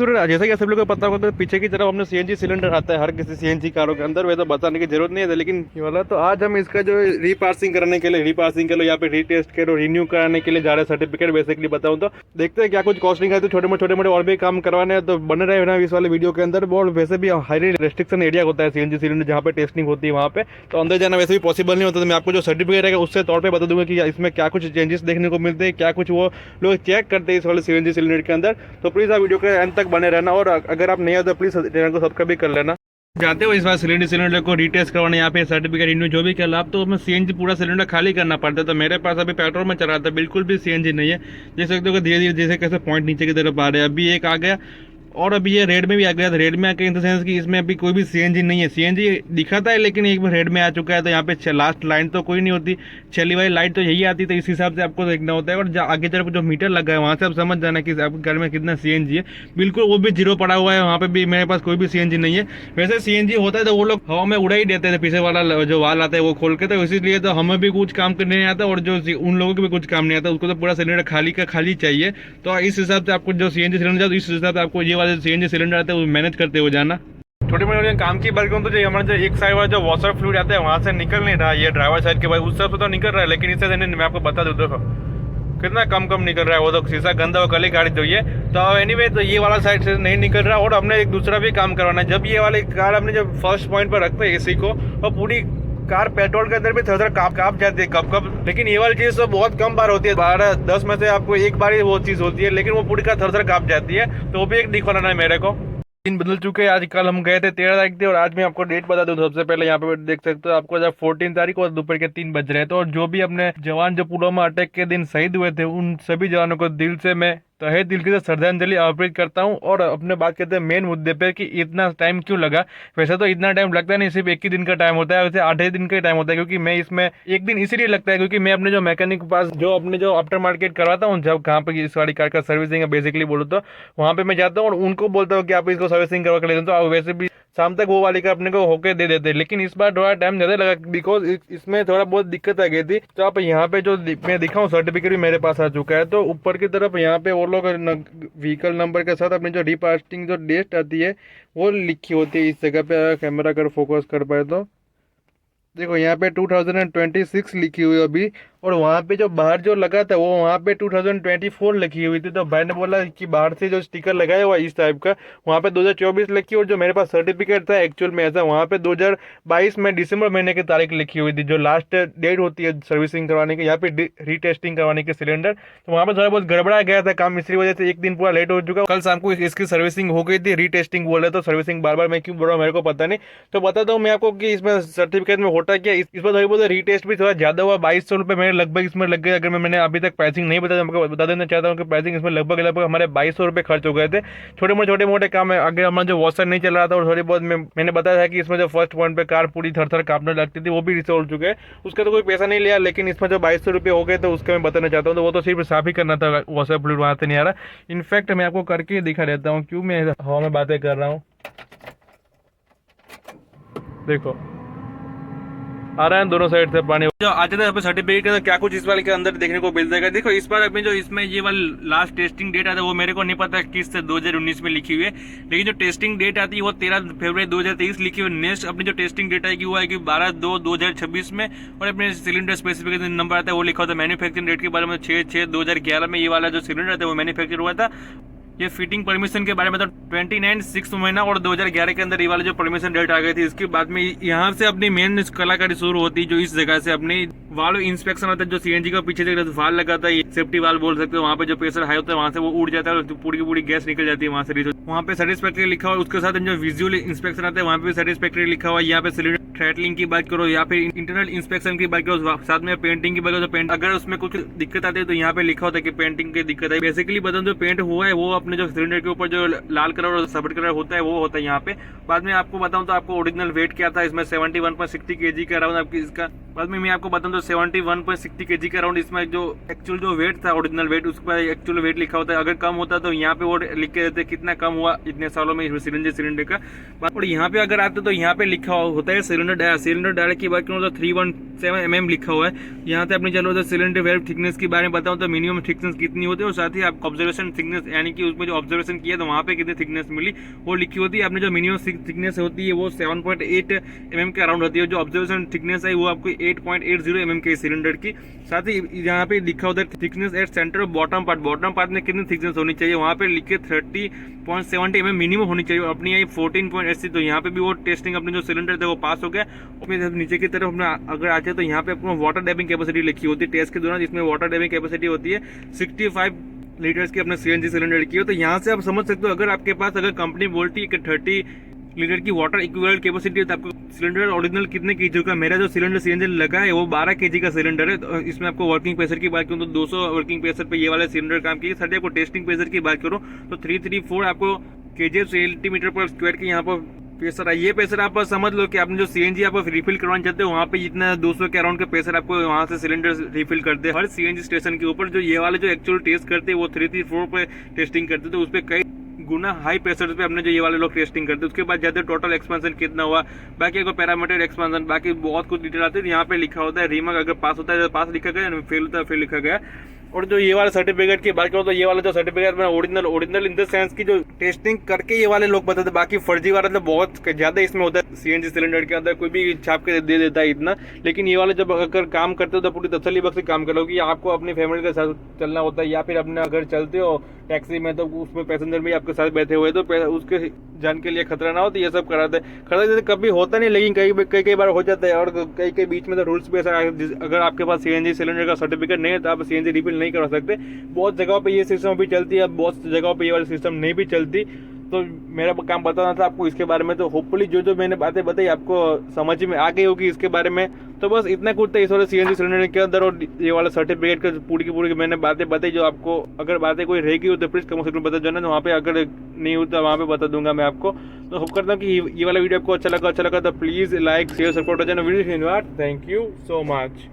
जैसा कि सब लोगों को पता होगा तो पीछे की तरफ हमने सीएनजी सिलेंडर आता है हर किसी सीएनजी कारों के अंदर, वैसे बताने की जरूरत नहीं है, लेकिन ये वाला तो आज हम इसका जो रीपासिंग करने के लिए, रीपासिंग के लिए या फिर रीटेस्ट करो, रिन्यू कराने के लिए जा रहे हैं सर्टिफिकेट। बेसिकली बताऊं तो देखते हैं क्या कुछ कॉस्टिंग है, तो छोटे मोटे और भी काम करवाने हैं तो बने रहे ना इस वाले वीडियो के अंदर। और वैसे भी हाईली रेस्ट्रिक्शन एरिया होता है सीएनजी सिलेंडर जहाँ पे टेस्टिंग होती है, वहाँ पे तो अंदर जाना वैसे भी पॉसिबल नहीं होता। तो मैं आपको जो सर्टिफिकेट है उससे तौर पर बता दूंगा कि इसमें क्या कुछ चेंजेस देखने को मिलते हैं, क्या कुछ वो लोग चेक करते हैं इस वाले सीएनजी सिलेंडर के अंदर। तो प्लीज़ आप वीडियो के एंड तक बने रहना, और अगर आप नहीं हो तो प्लीज़ चैनल को सब्सक्राइब भी कर लेना। जाते हो इस बार सिलेंडर को रीटेस्ट करवाने यहाँ पे सर्टिफिकेट रिन्यू जो भी कर आप, तो उसमें सीएनजी पूरा सिलेंडर खाली करना पड़ता है। तो मेरे पास अभी पेट्रोल में चल रहा था, बिल्कुल भी सीएनजी नहीं है। देख सकते हो धीरे धीरे जैसे कैसे पॉइंट नीचे की तरफ आ रहे हैं। अभी एक आ गया और अभी ये रेड में भी आ गया। रेड में आके इन द सेंस कि इसमें अभी कोई भी सीएनजी नहीं है, सीएनजी दिखाता है लेकिन एक बार रेड में आ चुका है। तो यहाँ पे लास्ट लाइन तो कोई नहीं होती, छली वाली लाइट तो यही आती, तो इस हिसाब से आपको देखना होता है। और आगे तरफ जो मीटर लगा है वहाँ से आप समझ जाना कि आपके घर में कितना सीएनजी है। बिल्कुल वो भी जीरो पड़ा हुआ है, वहाँ पे भी मेरे पास कोई भी सीएनजी नहीं है। वैसे सीएनजी होता है तो वो लोग हवा में उड़ा ही देते थे, पीछे वाला जो वाल आता है वो खोल के, तो इसीलिए तो हमें भी कुछ काम करने नहीं आता और जो उन लोगों को भी कुछ काम नहीं आता, उसको तो पूरा सिलेंडर खाली का खाली चाहिए। तो इस हिसाब से आपको जो सीएनजी सिलेंडर, इस हिसाब से आपको ये वाले सीएनजी सिलेंडर आते हैं वो मैनेज करते हुए जाना। छोटे मोटे काम की बात करूँ तो जो हमारा जो एक साइड वाला जो वॉशर फ्लूइड आता है वहाँ से निकल नहीं रहा, ये ड्राइवर साइड के बाद उस तरफ से तो निकल रहा है, लेकिन इससे मैं आपको बता दूँ देखो कितना कम निकल रहा है। वो तो शीशा गंदा हो कल ही गाड़ी धोइए। तो एनीवे तो ये वाला साइड से नहीं निकल रहा। और हमने एक दूसरा भी काम करवाना है। जब ये वाली कार अपने जब फर्स्ट पॉइंट पर रखते हैं एसी को, और पूरी कार पेट्रोल के अंदर भी थोड़ा काप जाती है कब, लेकिन ये वाली चीज तो बहुत कम बार होती है। 12-10 में से आपको एक बार ही वो चीज होती है, लेकिन वो पूरी कार थोड़ा काप जाती है। तो वो भी एक दिखाना है मेरे को। दिन बदल चुके हैं। आज कल हम गए थे 13 तारीख थी, और आज मैं आपको डेट बता दूं। सबसे पहले यहाँ पे देख सकते हो आपको जब 14 तारीख और दोपहर के 3 बज रहे थे। और जो भी अपने जवान जो पुलवामा अटैक के दिन शहीद हुए थे, उन सभी जवानों को दिल से मैं तहे दिल की श्रद्धांजलि अर्पित करता हूं। और अपने बात करते हैं मेन मुद्दे पे कि इतना टाइम क्यों लगा। वैसे तो इतना टाइम लगता नहीं, सिर्फ एक ही दिन का टाइम होता है, वैसे 8 दिन का टाइम होता है। क्योंकि मैं इसमें एक दिन इसीलिए लगता है क्योंकि मैं अपने जो मैकेनिक के पास जो अपने जो आफ्टर मार्केट करवाता हूँ, जब कहाँ पे इस गाड़ी कार का सर्विसिंग है बेसिकली बोलो तो वहाँ पे मैं जाता हूँ और उनको बोलता हूँ कि आप इसको सर्विसिंग करवा कर लेते हैं। तो वैसे भी शाम तक वो वाली का अपने को होके दे देते, लेकिन इस बार थोड़ा टाइम ज़्यादा लगा बिकॉज इसमें थोड़ा बहुत दिक्कत आ गई थी। तो आप यहाँ पे जो मैं दिखाऊँ सर्टिफिकेट भी मेरे पास आ चुका है। तो ऊपर की तरफ यहाँ पे वो लोग व्हीकल नंबर के साथ अपनी जो रीपासिंग जो डेट आती है वो लिखी होती है इस जगह पे। कैमरा अगर फोकस कर पाए तो देखो यहाँ पे 2026 लिखी हुई अभी, और वहाँ पे जो बाहर जो लगा था वो वहाँ पे 2024 लिखी हुई थी। तो भाई ने बोला कि बाहर से जो स्टिकर लगाया हुआ इस टाइप का वहाँ पे 2024 लिखी, और जो मेरे पास सर्टिफिकेट था एक्चुअल में ऐसा वहाँ पे 2022 में दिसंबर महीने की तारीख लिखी हुई थी, जो लास्ट डेट होती है सर्विसिंग करवाने की, यहाँ पे रीटेस्टिंग करवाने के सिलेंडर। तो वहाँ पे थोड़ा बहुत गड़बड़ा गया था काम, इसी वजह से एक दिन पूरा लेट हो चुका। कल शाम को इसकी सर्विसिंग हो गई थी, रीटेस्टिंग बोल रहे तो सर्विसिंग बार मैं क्यों बोल रहा हूँ मेरे को पता नहीं। तो बताता हूँ मैं आपको कि इसमें सर्टिफिकेट में होता क्या। इस पर थोड़ी बहुत रीटेस्ट भी थोड़ा ज्यादा हुआ, 2200 रुपये मेरे लगभग इसमें लग गए। अगर मैंने अभी तक प्राइसिंग नहीं बताया, मैं बता देना चाहता हूँ कि प्राइसिंग इसमें लगभग हमारे 2200 रुपये खर्च हो गए थे। छोटे मोटे काम है। अगर हमारा जो वॉशर नहीं चल रहा था और थोड़ी बहुत मैंने बताया था कि इसमें जो फर्स्ट पॉइंट पे कार पूरी थर कांपने लगती थी, वो भी रिसोल्व चुके हैं। उसका तो कोई पैसा नहीं लिया, लेकिन इसमें जो 2200 रुपये हो गए तो उसका मैं बताना चाहता हूँ। तो वो तो सिर्फ साफ ही करना था, वॉशर फ्लूइड वहाँ से नहीं आ रहा। इनफैक्ट मैं आपको करके दिखा देता हूँ, क्यों मैं हवा में बातें कर रहा हूँ। देखो आ रहा है दोनों साइड से पानी। जो आते थे सर्टिफिकेट का क्या कुछ इस वाले के अंदर देखने को मिल जाएगा। देखो इस बार अभी जो इसमें ये वाली लास्ट टेस्टिंग डेट आता है वो मेरे को नहीं पता किस से 2019 में लिखी हुई है, लेकिन जो टेस्टिंग डेट आती है वो 13 फरवरी 2023 लिखी हुई है। नेक्स्ट अपनी जो टेस्टिंग डेट आएगी वो आएगी 12/2/2026 में। और अपने सिलेंडर स्पेसिफिकेशन नंबर आता है वो लिखा होता है मैन्युफैक्चरिंग डेट के बारे में 6/6/2011 में ये वाला जो सिलेंडर था वो मैन्युफैक्चर हुआ था। ये फिटिंग परमिशन के बारे में तो 29/6 महीना और 2011 के अंदर ये वाली जो परमिशन डेट आ गई थी। इसके बाद में यहाँ से अपनी मेन कलाकारी शुरू होती है, जो इस जगह से अपनी वाल्व इंस्पेक्शन होता है। जो सीएनजी का पीछे वाल्व लगा था, ये सेफ्टी वाल्व बोल सकते हो। वहाँ पे जो प्रेशर हाई होता है वहाँ से वो उड़ जाता है और पूरी की पूरी गैस निकल जाती है वहाँ से। वहाँ पे सेटिस्फैक्ट्री लिखा हुआ है। उसके साथ जो विजुअल इंस्पेक्शन आता है वहाँ पे सेटिस्फैक्ट्री लिखा हुआ है। यहाँ पे सिलेंडर थ्रेटलिंग की बात करो या फिर इंटरनल इंस्पेक्शन की बात करो, साथ में पेंटिंग की बात करो तो पेंट अगर उसमें कुछ दिक्कत आती है तो यहाँ पे लिखा होता है कि पेंटिंग की दिक्कत है। बेसिकली बता जो पेंट हुआ है वो अपने जो सिलेंडर के ऊपर जो लाल कलर और सफेद कलर होता है वो होता है यहाँ पे। बाद में आपको बताऊं तो आपको ओरिजिनल वेट क्या था इसमें 71.60 kg के अराउंड आपकी इसका बाद में मैं आपको बताऊं तो 71.60 kg का अराउंड इसमें जो एक्चुअल जो वेट था, ओरिजिनल वेट, उस पर एक्चुअल वेट लिखा होता है। अगर कम होता तो यहाँ पे वो लिख के देते कितना कम हुआ इतने सालों में सीएनजी सिलेंडर का। और यहाँ पे अगर आते तो यहाँ पे लिखा होता है सिलेंडर डायरेक्ट की बात करूँ तो 317 mm लिखा हुआ है। यहाँ से अपने चलो तो सिलेंडर वेल्व थिकनेस के बारे में बताऊँ तो मिनिमम थिकनेस कितनी होती है, और साथ ही आप ऑब्जर्वेशन थिकनेस यानी कि उसमें जो ऑब्जर्वेशन किया तो वहाँ पे कितनी थिकनेस मिली वो लिखी होती है। आपने जो मिनिमम थिकनेस होती है वो 7.8 mm के अराउंड होती है। जो ऑब्जर्वेशन थिकनेस है वो आपको 8.80 mm के सिलेंडर की। साथ ही यहाँ पे लिखा होता है thickness at centre bottom part में कितनी थिकनेस होनी चाहिए, वहाँ पे लिखे 30.70 mm मिनिमम होनी चाहिए। अपनी आई 14.80, तो यहाँ पे भी वो टेस्टिंग अपने जो सिलेंडर थे वो पास हो गया। उसमें नीचे की तरफ अपना अगर आते हैं तो यहाँ पे अपना वाटर डैबिंग कैपेसिटी लिखी होती है टेस्ट के दौरान, जिसमें वाटर डैबिंग कैपेसिटी होती है 65 लीटर्स की अपने सीएनजी सिलेंडर की हो। तो यहाँ से आप समझ सकते हो, अगर आपके पास अगर कंपनी बोलती है कि 30 लीटर की वाटर इक्विवेलेंट कैपेसिटी है तो आपको सिलेंडर ओरिजिनल कितने केजी का, मेरा जो सिलेंडर सीएनजी लगा है वो 12 केजी का सिलेंडर है। तो इसमें आपको वर्किंग प्रेशर की बात करूँ तो 200 वर्किंग प्रेशर पे ये वाला सिलेंडर काम किया। साथ ही आपको टेस्टिंग प्रेशर की बात करूँ तो 334 आपको केजी सेंटीमीटर पर स्क्वायर की यहाँ पर प्रेशर है। ये प्रेशर आप समझ लो कि आपने जो सीएनजी आप रिफिल करवाना चाहते हो वहाँ पे जितना 200 के अराउंड का प्रेशर आपको वहाँ से सिलेंडर रिफिल करते हैं हर सीएनजी स्टेशन के ऊपर। जो ये वाले जो एक्चुअल टेस्ट करते हैं वो 334 पे टेस्टिंग करते हैं, तो उस पर कई गुना हाई प्रेशर पे अपने जो ये वाले लोग टेस्टिंग करते हैं। उसके बाद जाते टोटल एक्सपेंशन कितना हुआ, बाकी अगर पैरामीटर एक्सपेंशन, बाकी बहुत कुछ डिटेल आती है। यहाँ पे लिखा होता है रीमार्क, अगर पास होता है तो पास लिखा गया, फेल होता है फेल लिखा गया। और जो ये वाला सर्टिफिकेट की बात करो तो ये वाला जो सर्टिफिकेट में ओरिजिनल इन द सेंस की जो टेस्टिंग करके ये वाले लोग बताते, बाकी फर्जी वाला तो बहुत ज्यादा इसमें होता है। सीएनजी सिलेंडर के अंदर कोई भी छाप के दे देता है इतना, लेकिन ये वाले जब अगर काम करते हो तो पूरी तसल्ली बख्श काम करो कि आपको अपनी फैमिली के साथ चलना होता है, या फिर अपने अगर चलते हो टैक्सी में तो उसमें पैसेंजर भी आपके साथ बैठे हुए तो उसके जान के लिए खतरा ना हो, तो ये सब कराते हैं। खतरा कभी होता नहीं, लेकिन कई बार हो जाता है। और कई बीच में तो रूल्स भी ऐसा, अगर आपके पास सीएनजी सिलेंडर का सर्टिफिकेट नहीं है तो आप सीएनजी रिफिल नहीं करा सकते। बहुत जगहों पे ये सिस्टम भी चलती है, बहुत जगहों पे ये वाली सिस्टम नहीं भी चलती। तो मेरा काम बताना था आपको इसके बारे में। तो होपफुली जो मैंने बातें बताई आपको समझ में आ गई होगी इसके बारे में। तो बस इतना कुछ था इस वाले सीएनजी सिलेंडर के अंदर, और ये वाला सर्टिफिकेट का पूरी की पूरी मैंने बातें बताई। जो आपको अगर बातें कोई रहेगी हो तो प्लीज कम से कम बता देना, वहाँ पे अगर नहीं होता वहाँ पे बता दूंगा मैं आपको। तो होप करता हूँ कि ये वाला वीडियो आपको अच्छा लगा तो प्लीज लाइक शेयर सपोर्ट हो जाना video. Thank you so much.